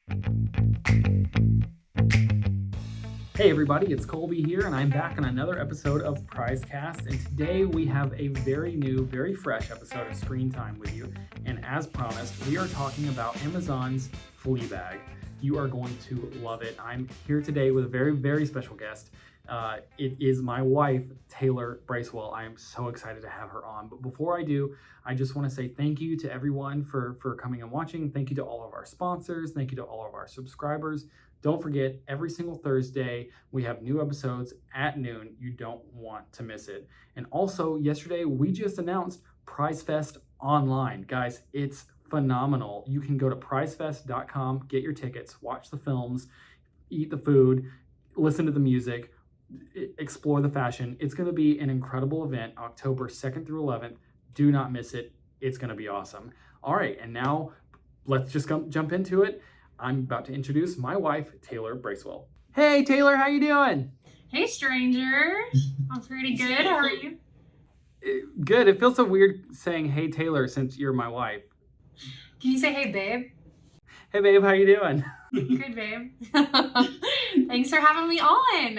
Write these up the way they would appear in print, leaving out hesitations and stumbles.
Hey everybody, it's Colby here, and I'm back on another episode of PrizeCast. And today we have a very new, very fresh episode of Screen Time with you. And as promised, we are talking about Amazon's Fleabag. You are going to love it. I'm here today with a very, very special guest. It is my wife, Taylor Bracewell. I am so excited to have her on. But before I do, I just want to say thank you to everyone for coming and watching. Thank you to all of our sponsors. Thank you to all of our subscribers. Don't forget, every single Thursday, we have new episodes at noon. You don't want to miss it. And also, yesterday, we just announced PrizeFest Online. Guys, it's phenomenal. You can go to prizefest.com, get your tickets, watch the films, eat the food, listen to the music, explore the fashion. It's going to be an incredible event, October 2nd through 11th. Do not miss it. It's going to be awesome. All right, and now let's just jump into it. I'm about to introduce my wife, Taylor Bracewell. Hey, Taylor, how you doing? Hey, stranger. I'm pretty good. How are you? Good. It feels so weird saying, hey, Taylor, since you're my wife. Can you say, hey, babe? Hey, babe, how you doing? Good, babe. Thanks for having me on.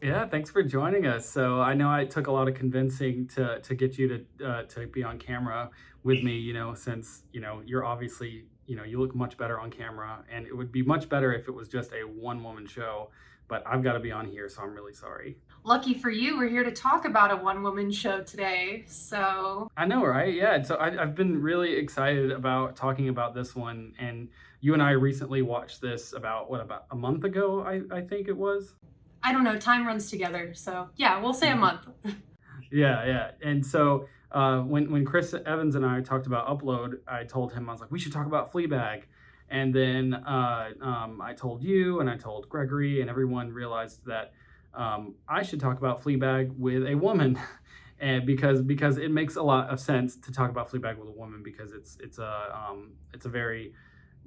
Yeah, thanks for joining us. So I know it took a lot of convincing to get you to be on camera with me, since, you're obviously, you look much better on camera, and it would be much better if it was just a one-woman show, but I've got to be on here, so I'm really sorry. Lucky for you, we're here to talk about a one-woman show today, so... I know, right? Yeah, so I've been really excited about talking about this one, and you and I recently watched this about a month ago, I think it was? I don't know, time runs together, so yeah, we'll say a month. Yeah. And so when Chris Evans and I talked about Upload, I told him, I was like, we should talk about Fleabag. And then I told you and I told Gregory, and everyone realized that I should talk about Fleabag with a woman. And because it makes a lot of sense to talk about Fleabag with a woman, because it's a very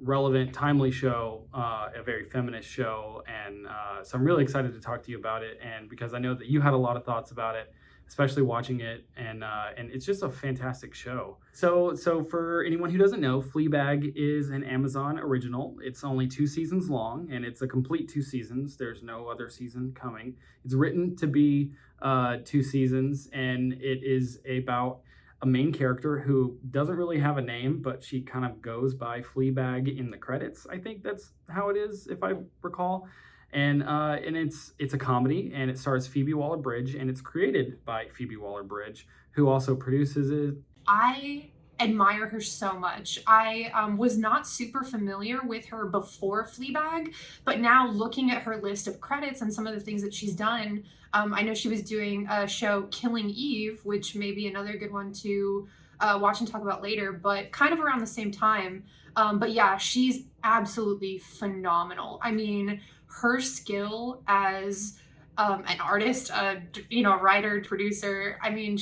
relevant, timely show, a very feminist show, and so I'm really excited to talk to you about it, and because I know that you had a lot of thoughts about it, especially watching it, and it's just a fantastic show. So for anyone who doesn't know, Fleabag is an Amazon original. It's only 2 seasons long, and it's a complete 2 seasons. There's no other season coming. It's written to be 2 seasons, and it is about a main character who doesn't really have a name, but she kind of goes by Fleabag in the credits. I think that's how it is, if I recall. And it's a comedy, and it stars Phoebe Waller-Bridge, and it's created by Phoebe Waller-Bridge, who also produces it. I admire her so much. I was not super familiar with her before Fleabag, but now looking at her list of credits and some of the things that she's done, I know she was doing a show, Killing Eve, which may be another good one to watch and talk about later, but kind of around the same time. But yeah, she's absolutely phenomenal. I mean, her skill as an artist, writer, producer, I mean,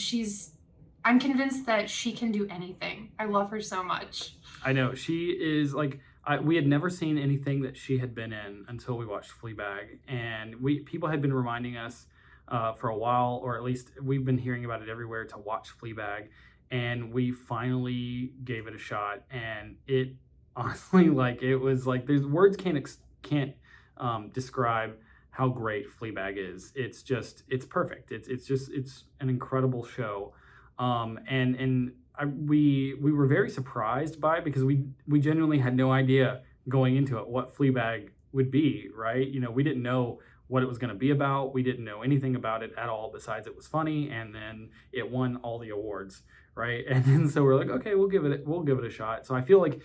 I'm convinced that she can do anything. I love her so much. I know. She is like, we had never seen anything that she had been in until we watched Fleabag. And people had been reminding us for a while, or at least we've been hearing about it everywhere, to watch Fleabag. And we finally gave it a shot. And it honestly, it was like, there's words can't describe how great Fleabag is. It's perfect. It's an incredible show. We were very surprised by it, because we genuinely had no idea going into it what Fleabag would be, right? We didn't know what it was going to be about. We didn't know anything about it at all, besides it was funny, and then it won all the awards, right? And then so we're like, okay, we'll give it a shot. So I feel like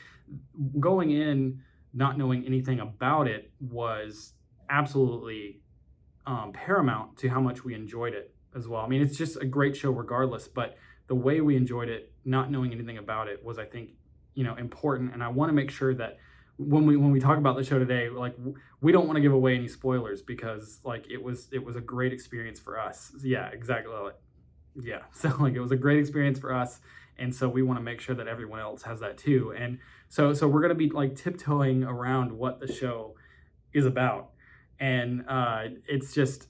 going in not knowing anything about it was absolutely paramount to how much we enjoyed it as well. I mean, it's just a great show regardless, but the way we enjoyed it, not knowing anything about it, was, I think, important. And I want to make sure that when we talk about the show today, we don't want to give away any spoilers, because it was a great experience for us. Yeah, exactly. Yeah, so it was a great experience for us, and so we want to make sure that everyone else has that too. And so we're going to be tiptoeing around what the show is about, and it's just,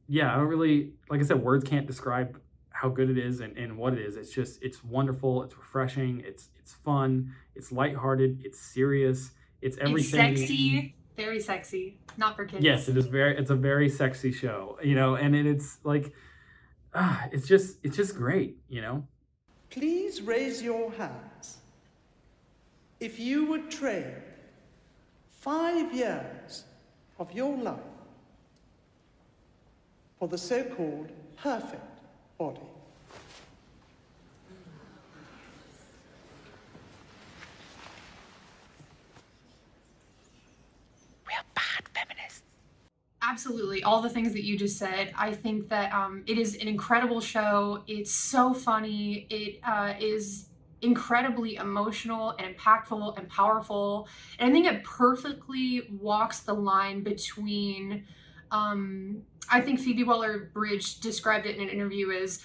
yeah, I don't really, like I said, words can't describe how good it is and what it is. It's wonderful. It's refreshing. It's fun. It's lighthearted. It's serious. It's It's everything. sexy, very sexy, not for Yes, kids. it is very. It's a very sexy show, and it's like, it's just great, Please raise your hands if you would trade 5 years of your life for the so-called perfect body. We're bad feminists. Absolutely, all the things that you just said. I think that it is an incredible show. It's so funny. It is incredibly emotional and impactful and powerful. And I think it perfectly walks the line between. I think Phoebe Waller-Bridge described it in an interview as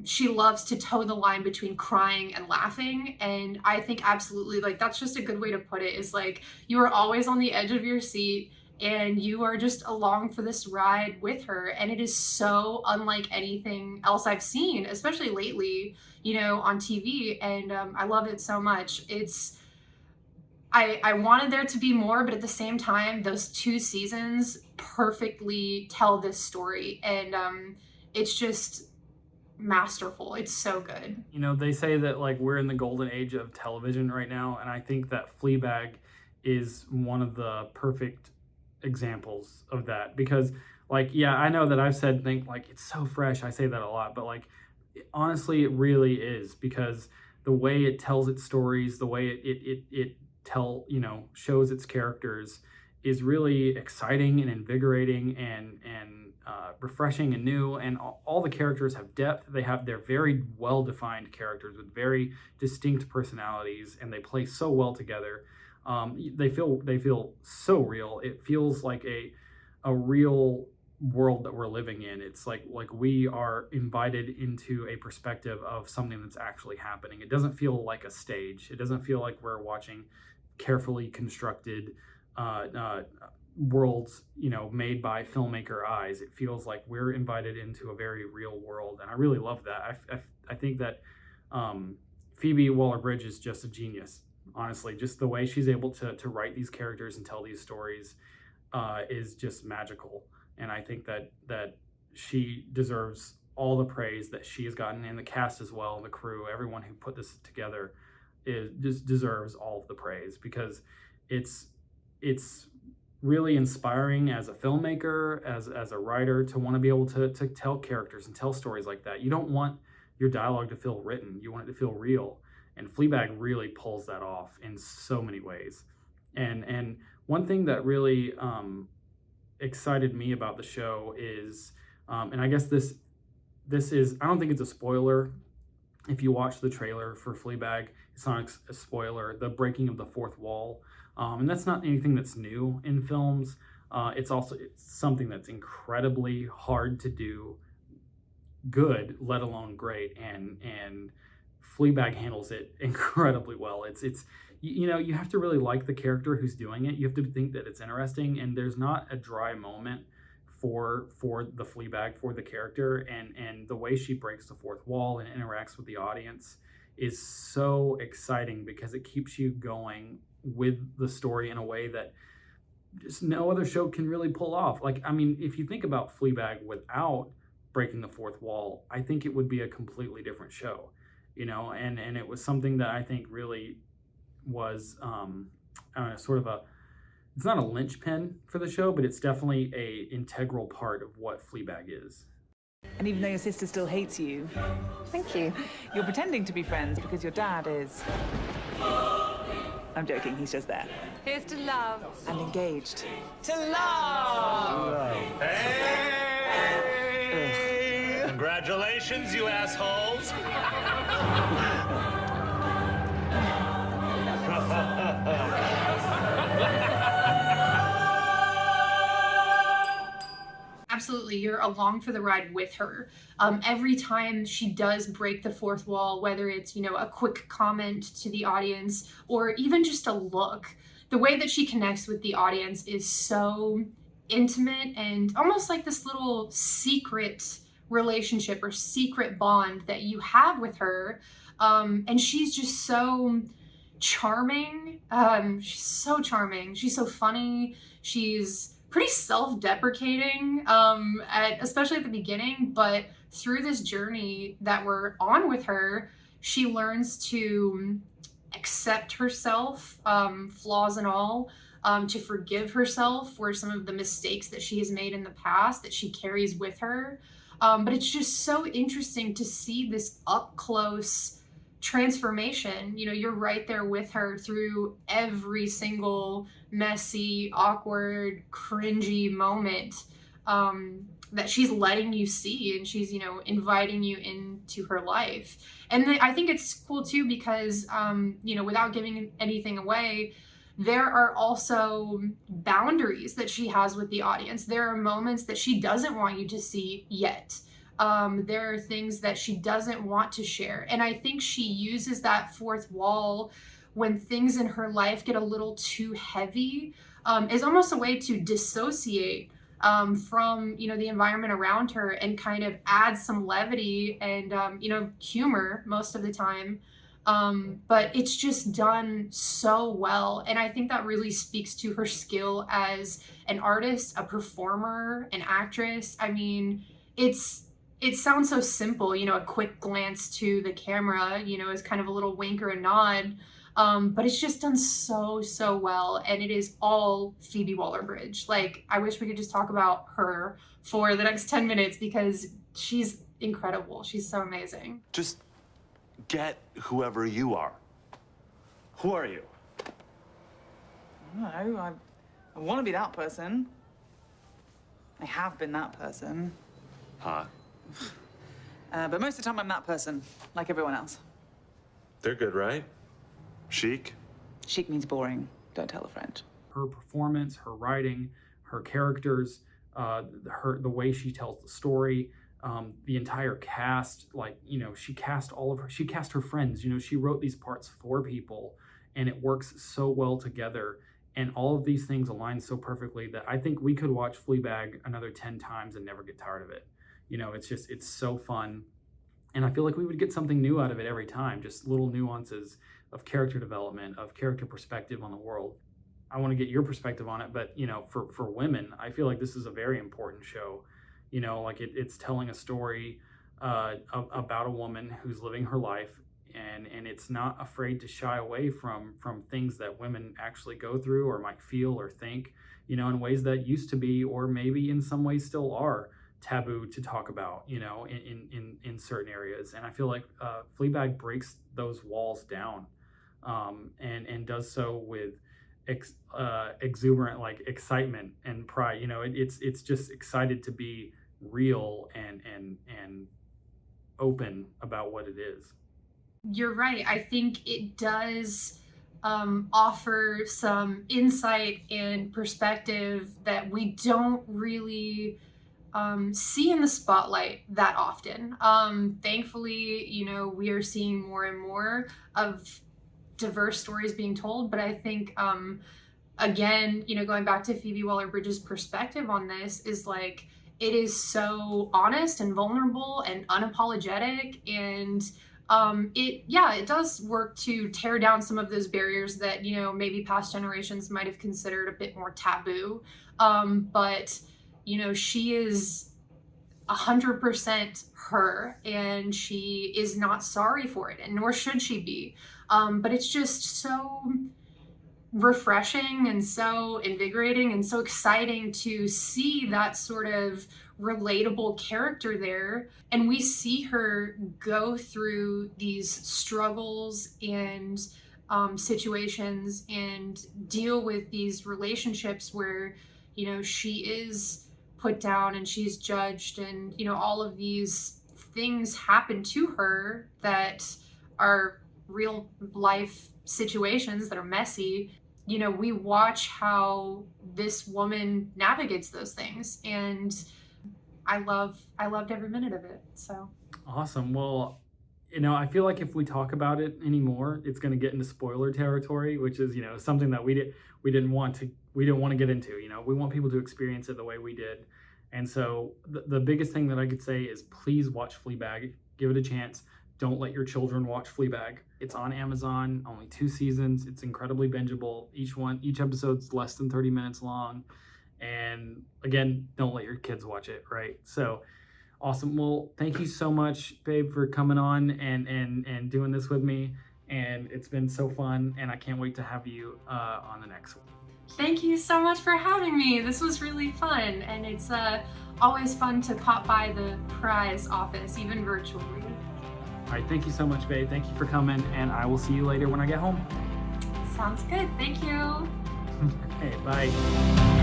she loves to toe the line between crying and laughing. And I think absolutely, like, that's just a good way to put it, is like, you are always on the edge of your seat and you are just along for this ride with her. And it is so unlike anything else I've seen, especially lately, on TV. And I love it so much. I wanted there to be more, but at the same time, those 2 seasons perfectly tell this story. And it's just masterful. It's so good. They say that like we're in the golden age of television right now, and I think that Fleabag is one of the perfect examples of that because like yeah, I know that I've said think like it's so fresh. I say that a lot, but like honestly, it really is because the way it tells its stories, the way it shows its characters is really exciting and invigorating and refreshing and new, and all the characters have depth. They're very well defined characters with very distinct personalities, and they play so well together. They feel so real. It feels like a real world that we're living in. It's like we are invited into a perspective of something that's actually happening. It doesn't feel like a stage. It doesn't feel like we're watching carefully constructed worlds, made by filmmaker eyes. It feels like we're invited into a very real world, and I really love that. I think that Phoebe Waller-Bridge is just a genius. Honestly, just the way she's able to write these characters and tell these stories is just magical. And I think that she deserves all the praise that she has gotten, and the cast as well, and the crew, everyone who put this together just deserves all of the praise because it's really inspiring as a filmmaker, as a writer, to want to be able to tell characters and tell stories like that. You don't want your dialogue to feel written. You want it to feel real. And Fleabag really pulls that off in so many ways. And one thing that really excited me about the show is, and I guess this is, I don't think it's a spoiler. If you watch the trailer for Fleabag, it's not a spoiler, the breaking of the fourth wall. And that's not anything that's new in films. It's something that's incredibly hard to do good, let alone great. And Fleabag handles it incredibly well. It's you have to really like the character who's doing it. You have to think that it's interesting, and there's not a dry moment for the Fleabag, for the character, and the way she breaks the fourth wall and interacts with the audience is so exciting because it keeps you going with the story in a way that just no other show can really pull off. Like, I mean, if you think about Fleabag without breaking the fourth wall, I think it would be a completely different show, and it was something that I think really was I don't know, sort of it's not a linchpin for the show, but it's definitely a integral part of what Fleabag is. And even though your sister still hates you, Thank you. you're pretending to be friends because your dad is. I'm joking, he's just there. Here's to love. And engaged. To love! Hey! Congratulations, you assholes! Absolutely, you're along for the ride with her. Every time she does break the fourth wall, whether it's, a quick comment to the audience or even just a look, the way that she connects with the audience is so intimate and almost like this little secret relationship or secret bond that you have with her. And she's just so charming. She's so charming. She's so funny. She's pretty self-deprecating, especially at the beginning, but through this journey that we're on with her, she learns to accept herself, flaws and all, to forgive herself for some of the mistakes that she has made in the past that she carries with her. But it's just so interesting to see this up close transformation. You know, you're right there with her through every single messy, awkward, cringy moment that she's letting you see, and she's, you know, inviting you into her life. And I think it's cool too because, you know, without giving anything away, there are also boundaries that she has with the audience. There are moments that she doesn't want you to see yet. There are things that she doesn't want to share. And I think she uses that fourth wall when things in her life get a little too heavy, is almost a way to dissociate from, you know, the environment around her and kind of add some levity and, you know, humor most of the time. But it's just done so well. And I think that really speaks to her skill as an artist, a performer, an actress. I mean, it sounds so simple, you know, a quick glance to the camera, you know, is kind of a little wink or a nod. But it's just done so well. And it is all Phoebe Waller-Bridge. Like, I wish we could just talk about her for the next 10 minutes because she's incredible. She's so amazing. Just get whoever you are. Who are you? I don't know. I want to be that person. I have been that person. Huh? But most of the time, I'm that person, like everyone else. They're good, right? Chic? Chic means boring. Don't tell a friend. Her performance, her writing, her characters, the way she tells the story, the entire cast, like, you know, she cast her friends, you know, she wrote these parts for people and it works so well together. And all of these things align so perfectly that I think we could watch Fleabag another 10 times and never get tired of it. You know, it's so fun. And I feel like we would get something new out of it every time, just little nuances of character development, of character perspective on the world. I want to get your perspective on it, but, you know, for women, I feel like this is a very important show. You know, like it's telling a story about a woman who's living her life, and it's not afraid to shy away from things that women actually go through or might feel or think, you know, in ways that used to be, or maybe in some ways still are, taboo to talk about, you know, in certain areas. And I feel like Fleabag breaks those walls down, and does so with exuberant, like, excitement and pride. You know, it's just excited to be real and open about what it is. You're right. I think it does offer some insight and perspective that we don't really see in the spotlight that often. Thankfully, you know, we are seeing more and more of diverse stories being told, but I think, again, you know, going back to Phoebe Waller-Bridge's perspective on this is like, it is so honest and vulnerable and unapologetic, and it does work to tear down some of those barriers that, you know, maybe past generations might have considered a bit more taboo. But you know, she is 100% her, and she is not sorry for it, and nor should she be. But it's just so refreshing and so invigorating and so exciting to see that sort of relatable character there. And we see her go through these struggles and situations and deal with these relationships where, you know, she is put down and she's judged, and, you know, all of these things happen to her that are real life situations that are messy. You know, we watch how this woman navigates those things, and I loved every minute of it. So Awesome. Well, you know, I feel like if we talk about it anymore, it's going to get into spoiler territory, which is, you know, something that we didn't want to get into. You know, we want people to experience it the way we did. And so the biggest thing that I could say is please watch Fleabag, give it a chance. don't let your children watch Fleabag. It's on Amazon, only 2 seasons. It's incredibly bingeable. Each episode's less than 30 minutes long. And again, don't let your kids watch it, right? So awesome. Well, thank you so much, babe, for coming on and doing this with me. And it's been so fun, and I can't wait to have you on the next one. Thank you so much for having me. This was really fun, and it's always fun to pop by the prize office, even virtually. All right, thank you so much, babe. Thank you for coming, and I will see you later when I get home. Sounds good. Thank you. Hey, bye.